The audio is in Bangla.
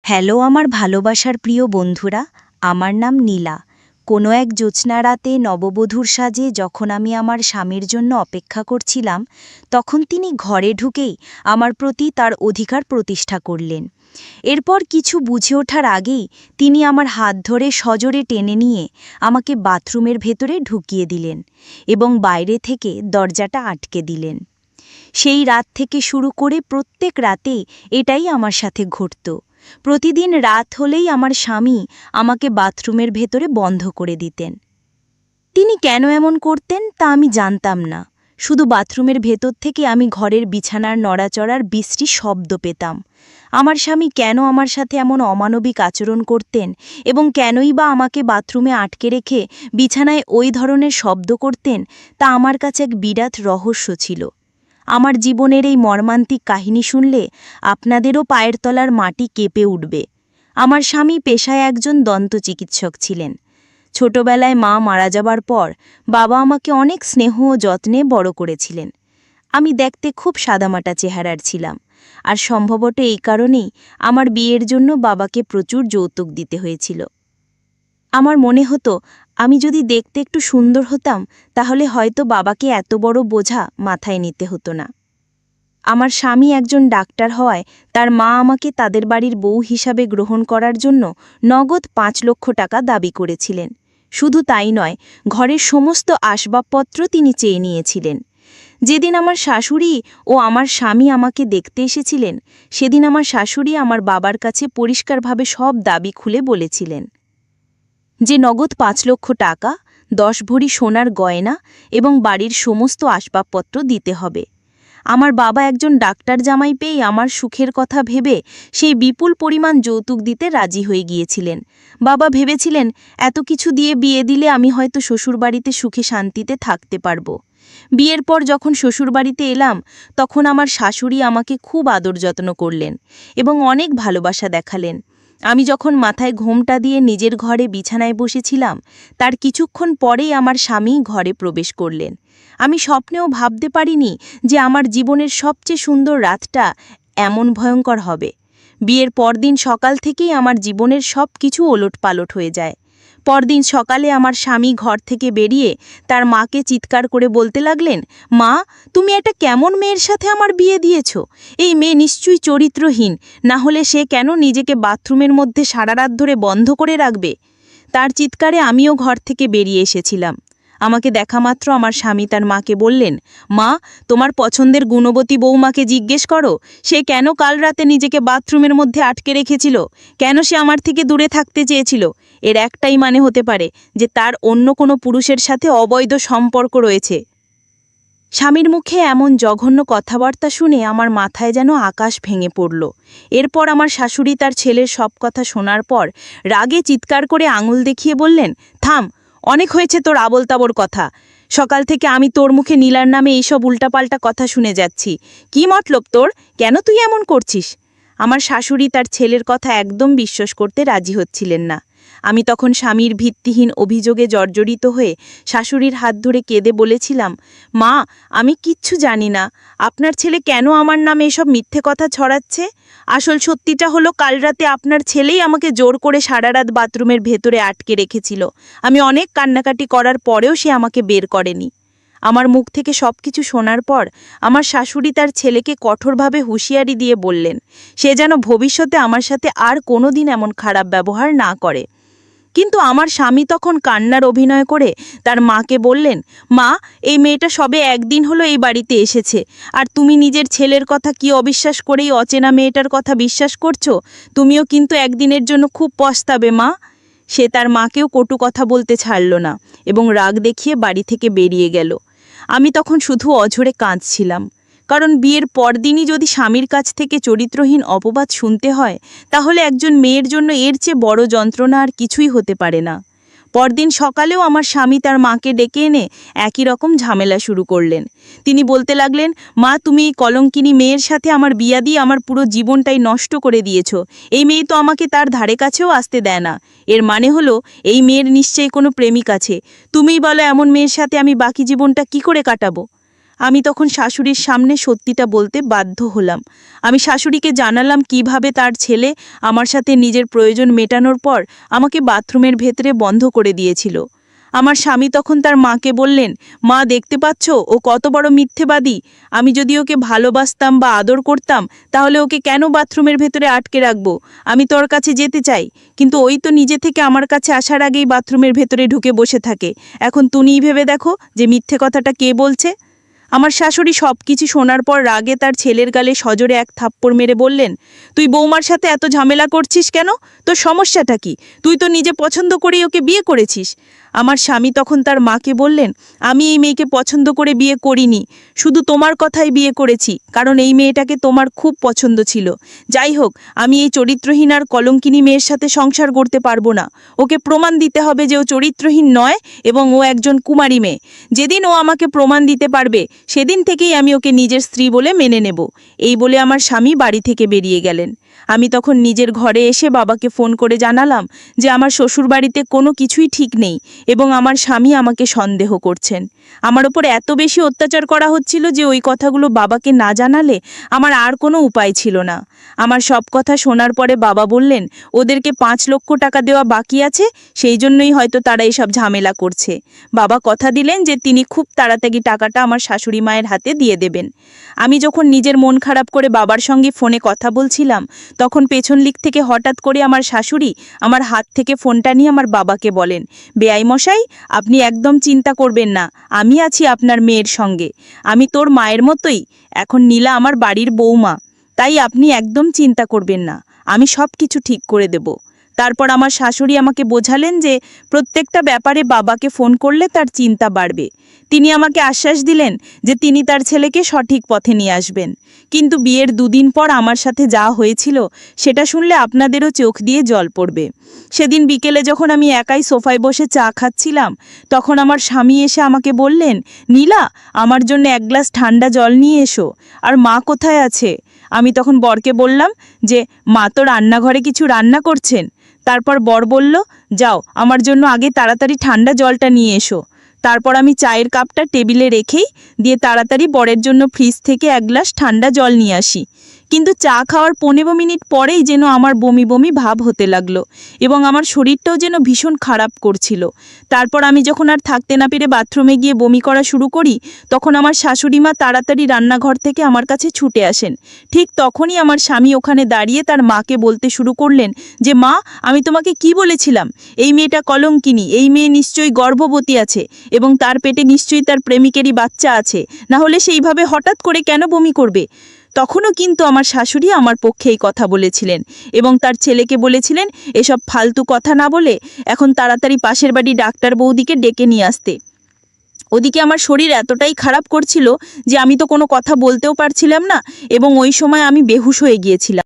হ্যালো আমার ভালোবাসার প্রিয় বন্ধুরা, আমার নাম নীলা। কোনো এক জ্যোৎস্না রাতে নববধূর সাজে যখন আমি আমার স্বামীর জন্য অপেক্ষা করছিলাম, তখন তিনি ঘরে ঢুকেই আমার প্রতি তার অধিকার প্রতিষ্ঠা করলেন। এরপর কিছু বুঝে ওঠার আগেই তিনি আমার হাত ধরে সজোরে টেনে নিয়ে আমাকে বাথরুমের ভেতরে ঢুকিয়ে দিলেন এবং বাইরে থেকে দরজাটা আটকে দিলেন। সেই রাত থেকে শুরু করে প্রত্যেক রাতে এটাই আমার সাথে ঘটত। প্রতিদিন রাত হলেই আমার স্বামী আমাকে বাথরুমের ভেতরে বন্ধ করে দিতেন। তিনি কেন এমন করতেন তা আমি জানতাম না। শুধু বাথরুমের ভেতর থেকে আমি ঘরের বিছানার নড়াচড়ার বিশ্রী শব্দ পেতাম। আমার স্বামী কেন আমার সাথে এমন অমানবিক আচরণ করতেন এবং কেনই বা আমাকে বাথরুমে আটকে রেখে বিছানায় ওই ধরনের শব্দ করতেন, তা আমার কাছে এক বিরাট রহস্য ছিল। আমার জীবনের এই মর্মান্তিক কাহিনী শুনলে আপনাদেরও পায়ের তলার মাটি কেঁপে উঠবে। আমার স্বামী পেশায় একজন দন্ত চিকিৎসক ছিলেন। ছোটবেলায় মা মারা যাবার পর বাবা আমাকে অনেক স্নেহ ও যত্নে বড় করেছিলেন। আমি দেখতে খুব সাদামাটা চেহারার ছিলাম, আর সম্ভবত এই কারণেই আমার বিয়ের জন্য বাবাকে প্রচুর যৌতুক দিতে হয়েছিল। আমার মনে হতো আমি যদি দেখতে একটু সুন্দর হতাম তাহলে হয়তো বাবাকে এত বড় বোঝা মাথায় নিতে হতো না। আমার স্বামী একজন ডাক্তার হওয়ায় তার মা আমাকে তাদের বাড়ির বউ হিসাবে গ্রহণ করার জন্য নগদ ৫ লক্ষ টাকা দাবি করেছিলেন। শুধু তাই নয়, ঘরের সমস্ত আসবাবপত্র তিনি চেয়ে নিয়েছিলেন। যেদিন আমার শাশুড়ি ও আমার স্বামী আমাকে দেখতে এসেছিলেন, সেদিন আমার শাশুড়ি আমার বাবার কাছে পরিষ্কারভাবে সব দাবি খুলে বলেছিলেন যে নগদ ৫ লক্ষ টাকা, ১০ ভরি সোনার গয়না এবং বাড়ির সমস্ত আসবাবপত্র দিতে হবে। আমার বাবা একজন ডাক্তার জামাই পেয়ে আমার সুখের কথা ভেবে সেই বিপুল পরিমাণ যৌতুক দিতে রাজি হয়ে গিয়েছিলেন। বাবা ভেবেছিলেন এত কিছু দিয়ে বিয়ে দিলে আমি হয়তো শ্বশুরবাড়িতে সুখে শান্তিতে থাকতে পারব। বিয়ের পর যখন শ্বশুরবাড়িতে এলাম, তখন আমার শাশুড়ি আমাকে খুব আদর যত্ন করলেন এবং অনেক ভালোবাসা দেখালেন। আমি যখন মাথায় ঘোমটা দিয়ে নিজের ঘরে বিছানায় বসেছিলাম, তার কিছুক্ষণ পরেই আমার স্বামী ঘরে প্রবেশ করলেন। আমি স্বপ্নেও ভাবতে পারিনি যে আমার জীবনের সবচেয়ে সুন্দর রাতটা এমন ভয়ঙ্কর হবে। বিয়ের পরদিন সকাল থেকেই আমার জীবনের সব কিছু ওলটপালট হয়ে যায়। পরদিন সকালে আমার স্বামী ঘর থেকে বেরিয়ে তার মাকে চিৎকার করে বলতে লাগলেন, মা, তুমি একটা কেমন মেয়ের সাথে আমার বিয়ে দিয়েছ? এই মেয়ে নিশ্চয়ই চরিত্রহীন, না হলে সে কেন নিজেকে বাথরুমের মধ্যে সারা রাত ধরে বন্ধ করে রাখবে? তার চিৎকারে আমিও ঘর থেকে বেরিয়ে এসেছিলাম। আমাকে দেখামাত্র আমার স্বামী তার মাকে বললেন, মা, তোমার পছন্দের গুণবতী বৌমাকে জিজ্ঞেস করো সে কেন কাল রাতে নিজেকে বাথরুমের মধ্যে আটকে রেখেছিল, কেন সে আমার থেকে দূরে থাকতে চেয়েছিল। এর একটাই মানে হতে পারে যে তার অন্য কোনো পুরুষের সাথে অবৈধ সম্পর্ক রয়েছে। স্বামীর মুখে এমন জঘন্য কথাবার্তা শুনে আমার মাথায় যেন আকাশ ভেঙে পড়ল। এরপর আমার শাশুড়ি তার ছেলের সব কথা শোনার পর রাগে চিৎকার করে আঙুল দেখিয়ে বললেন, থাম, অনেক হয়েছে তোর আবোল তাবোল কথা। সকাল থেকে আমি তোর মুখে নীলার নামে এইসব উল্টাপাল্টা কথা শুনে যাচ্ছি। কি মতলব তোর? কেন তুই এমন করছিস? আমার শাশুড়ি তার ছেলের কথা একদম বিশ্বাস করতে রাজি হচ্ছিলেন না। আমি তখন স্বামীর ভিত্তিহীন অভিযোগে জর্জরিত হয়ে শাশুড়ির হাত ধরে কেঁদে বলেছিলাম, মা, আমি কিচ্ছু জানি না। আপনার ছেলে কেন আমার নামে এসব মিথ্যে কথা ছড়াচ্ছে? আসল সত্যিটা হলো কাল রাতে আপনার ছেলেই আমাকে জোর করে সারা রাত বাথরুমের ভেতরে আটকে রেখেছিল। আমি অনেক কান্নাকাটি করার পরেও সে আমাকে বের করেনি। আমার মুখ থেকে সবকিছু শোনার পর আমার শাশুড়ি তার ছেলেকে কঠোরভাবে হুঁশিয়ারি দিয়ে বললেন সে যেন ভবিষ্যতে আমার সাথে আর কোনোদিন এমন খারাপ ব্যবহার না করে। কিন্তু আমার স্বামী তখন কান্নার অভিনয় করে তার মাকে বললেন, মা, এই মেয়েটা সবে একদিন হলো এই বাড়িতে এসেছে, আর তুমি নিজের ছেলের কথা কি অবিশ্বাস করেই অচেনা মেয়েটার কথা বিশ্বাস করছো? তুমিও কিন্তু একদিনের জন্য খুব পস্তাবে মা। সে তার মাকেও কটু কথা বলতে ছাড়ল না এবং রাগ দেখিয়ে বাড়ি থেকে বেরিয়ে গেল। আমি তখন শুধু অঝরে কাঁদছিলাম, কারণ বিয়ের পরদিনই যদি স্বামীর কাছ থেকে চরিত্রহীন অপবাদ শুনতে হয়, তাহলে একজন মেয়ের জন্য এর চেয়ে বড় যন্ত্রণা আর কিছুই হতে পারে না। পরদিন সকালেও আমার স্বামী তার মাকে ডেকে এনে একই রকম ঝামেলা শুরু করলেন। তিনি বলতে লাগলেন, মা, তুমি এই কলঙ্কিনী মেয়ের সাথে আমার বিয়া দিয়ে আমার পুরো জীবনটাই নষ্ট করে দিয়েছ। এই মেয়ে তো আমাকে তার ধারে কাছেও আসতে দেয় না। এর মানে হলো এই মেয়ের নিশ্চয়ই কোনো প্রেমিক আছে। তুমিই বলো এমন মেয়ের সাথে আমি বাকি জীবনটা কি করে কাটাবো? আমি তখন শাশুড়ির সামনে সত্যিটা বলতে বাধ্য হলাম। আমি শাশুড়িকে জানালাম কিভাবে তার ছেলে আমার সাথে নিজের প্রয়োজন মেটানোর পর আমাকে বাথরুমের ভেতরে বন্ধ করে দিয়েছিল। আমার স্বামী তখন তার মাকে বললেন, মা দেখতে পাচ্ছ ও কত বড় মিথ্যেবাদী। আমি যদি ওকে ভালোবাসতাম বা আদর করতাম তাহলে ওকে কেন বাথরুমের ভেতরে আটকে রাখবো? আমি তোর কাছে যেতে চাই, কিন্তু ওই তো নিজে থেকে আমার কাছে আসার আগেই বাথরুমের ভেতরে ঢুকে বসে থাকে। এখন তুমিই ভেবে দেখো যে মিথ্যে কথাটা কে বলছে। আমার শাশুড়ি সব কিছু শোনার পর রাগে তার ছেলের গালে সজোরে এক থাপ্পড় মেরে বললেন, তুই বৌমার সাথে এত ঝামেলা করছিস কেন? তোর সমস্যাটা কি? তুই তো নিজে পছন্দ করেই ওকে বিয়ে করেছিস। আমার স্বামী তখন তার মাকে বললেন, আমি এই মেয়েকে পছন্দ করে বিয়ে করিনি, শুধু তোমার কথাই বিয়ে করেছি, কারণ এই মেয়েটাকে তোমার খুব পছন্দ ছিল। যাই হোক, আমি এই চরিত্রহীন আর কলঙ্কিনী মেয়ের সাথে সংসার করতে পারবো না। ওকে প্রমাণ দিতে হবে যে ও চরিত্রহীন নয় এবং ও একজন কুমারী মেয়ে। যেদিন ও আমাকে প্রমাণ দিতে পারবে সেদিন থেকেই আমি ওকে নিজের স্ত্রী বলে মেনে নেব। এই বলে আমার স্বামী বাড়ি থেকে বেরিয়ে গেলেন। আমি তখন নিজের ঘরে এসে বাবাকে ফোন করে জানালাম যে আমার শ্বশুরবাড়িতে কোনো কিছুই ঠিক নেই এবং আমার স্বামী আমাকে সন্দেহ করছেন। আমার ওপর এত বেশি অত্যাচার করা হচ্ছিল যে ওই কথাগুলো বাবাকে না জানালে আমার আর কোনো উপায় ছিল না। আমার সব কথা শোনার পরে বাবা বললেন, ওদেরকে 5 লক্ষ টাকা দেওয়া বাকি আছে, সেই জন্যই হয়তো তারা এসব ঝামেলা করছে। বাবা কথা দিলেন যে তিনি খুব তাড়াতাড়ি টাকাটা আমার শাশুড়ি মায়ের হাতে দিয়ে দেবেন। আমি যখন নিজের মন খারাপ করে বাবার সঙ্গে ফোনে কথা বলছিলাম, তখন পেছন দিক থেকে হঠাৎ করে আমার শাশুড়ি আমার হাত থেকে ফোনটা নিয়ে আমার বাবাকে বলেন, বেয়াই মশাই, আপনি একদম চিন্তা করবেন না, আমি আছি আপনার মেয়ের সঙ্গে। আমি তোর মায়ের মতোই, এখন নীলা আমার বাড়ির বৌমা, তাই আপনি একদম চিন্তা করবেন না, আমি সব কিছু ঠিক করে দেব। তারপর আমার শাশুড়ি আমাকে বোঝালেন যে প্রত্যেকটা ব্যাপারে বাবাকে ফোন করলে তার চিন্তা বাড়বে। তিনি আমাকে আশ্বাস দিলেন যে তিনি তার ছেলেকে সঠিক পথে নিয়ে আসবেন। কিন্তু বিয়ের 2 দিন পর আমার সাথে যা হয়েছিল সেটা শুনলে আপনাদেরও চোখ দিয়ে জল পড়বে। সেদিন বিকেলে যখন আমি একাই সোফায় বসে চা খাচ্ছিলাম, তখন আমার স্বামী এসে আমাকে বললেন, নীলা, আমার জন্য 1 গ্লাস ঠান্ডা জল নিয়ে এসো। আর মা কোথায় আছে? আমি তখন বরকে বললাম যে মা তো রান্নাঘরে কিছু রান্না করছেন। তারপর বর বলল, যাও আমার জন্য আগে তাড়াতাড়ি ঠান্ডা জলটা নিয়ে এসো। তারপর আমি চায়ের কাপটা টেবিলে রেখেই দিয়ে তাড়াতাড়ি বরের জন্য ফ্রিজ থেকে 1 গ্লাস ঠান্ডা জল নিয়ে আসি। কিন্তু চা খাওয়ার 15 মিনিট পরেই যেন আমার বমি বমি ভাব হতে লাগলো এবং আমার শরীরটাও যেন ভীষণ খারাপ করছিল। তারপর আমি যখন আর থাকতে না পেরে বাথরুমে গিয়ে বমি করা শুরু করি, তখন আমার শাশুড়ি মা তাড়াতাড়ি রান্নাঘর থেকে আমার কাছে ছুটে আসেন। ঠিক তখনই আমার স্বামী ওখানে দাঁড়িয়ে তার মাকে বলতে শুরু করলেন যে, মা, আমি তোমাকে কি বলেছিলাম? এই মেয়েটা কলঙ্কিনী, এই মেয়ে নিশ্চয়ই গর্ভবতী আছে এবং তার পেটে নিশ্চয়ই তার প্রেমিকেরই বাচ্চা আছে, না হলে সেইভাবে হঠাৎ করে কেন বমি করবে? তখনও কিন্তু আমার শাশুড়ি আমার পক্ষে এই কথা বলেছিলেন এবং তার ছেলেকে বলেছিলেন এসব ফালতু কথা না বলে এখন তাড়াতাড়ি পাশের বাড়ি ডাক্তার বৌদিকে ডেকে নিয়ে আসতে। ওদিকে আমার শরীর এতটাই খারাপ করছিল যে আমি তো কোনো কথা বলতেও পারছিলাম না এবং ওই সময় আমি বেহুশ হয়ে গিয়েছিলাম।